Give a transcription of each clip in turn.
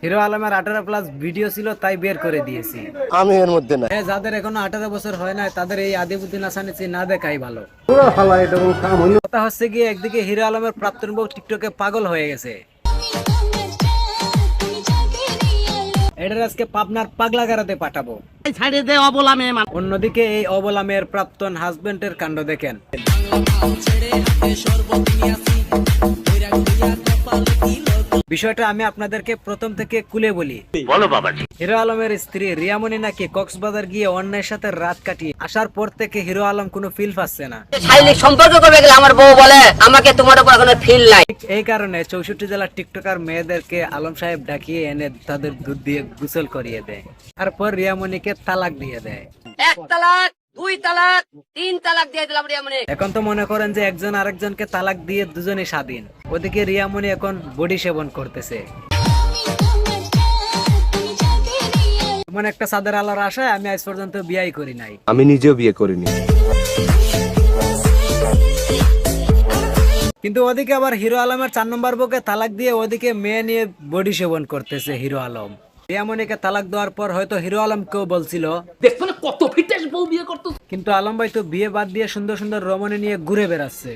Hero আলমের 18+ video ছিল তাই বের করে দিয়েছি। আমি এর মধ্যে না। যাদের এখনো 18 বছর হয় না তাদের এই আদিবুদ্দিন হাসানের চেয়ে না দেখাই ভালো। কথা হচ্ছে কি, একদিকে হিরো আলমের প্রাক্তন বউ টিকটকে পাগল হয়ে গেছে, এটার আজকে পাবনার পাগলাগারাতে পাঠাবো। অন্যদিকে এই অবলা মেয়ের প্রাক্তন হাজবেন্ডের কাণ্ড দেখেন। বিষয়টা আমি আপনাদেরকে প্রথম থেকে খুলে বলি। বলো বাবাজি। হিরো আলমের স্ত্রী রিয়ামণি নাকি কক্সবাজার গিয়ে অন্যের সাথে রাত কাটিয়ে আসার পর থেকে হিরো আলম কোনো ফিল পাচ্ছে না। শারীরিক সম্পর্ক করবে গেলে আমার বউ বলে আমাকে তোমার উপর কোনো ফিল নাই। এই কারণে 64 জেলার টিকটকার মেয়েদেরকে আলম সাহেব ডাকিয়ে এনে তাদের দুধ দিয়ে গোসল করিয়ে দেয়, তারপর রিয়ামণিকে তালাক দিয়ে দেয়। 1 তালাক 2 তালাক 3 তালাক দিয়ে দিলাম রিয়ামণি। এখন তো মনে করেন যে একজন আরেকজনকে তালাক দিয়ে দুজনে স্বাধীন। ওদিকে রিয়ামণি এখন বডি সেবন করতেছে। এমন একটা চাঁদের আলোর আশায় আমি আজ পর্যন্ত বিয়াই করি নাই। আমি নিজেও বিয়ে করিনি। কিন্তু ওদিকে আবার হিরো আলমের 4 নম্বর বউকে তালাক দিয়ে ওদিকে মেয়ে নিয়ে বডি সেবন করতেছে হিরো আলম। রিয়ামণিকে তালাক দেওয়ার পর হয়তো হিরো আলমকেও বলছিল দেখছো না কত ফিটেস বউ বিয়ে করতো। কিন্তু আলম ভাই তো বিয়ে বাদ দিয়ে সুন্দর সুন্দর রমণী নিয়ে ঘুরে বেড়াচ্ছে।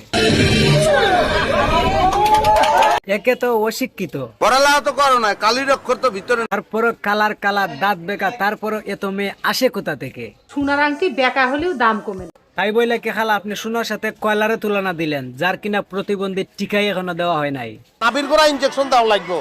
একে তো অশিক্ষিত, পড়ালেখা তো করো না, কালির অক্ষর তো ভিতরে। তারপর কালার কালার দাঁত বেকা, তারপর এত মেয়ে আসে কোথা থেকে? সোনার আংটি বেকা হলেও দাম কমে না। তাই বইলে কে খালা আপনি সোনার সাথে কয়লারে তুলনা দিলেন, যার কিনা প্রতিবন্ধী টিকাই এখনো দেওয়া হয় নাই। নাবির গোড়া ইনজেকশন দাও লাগবে।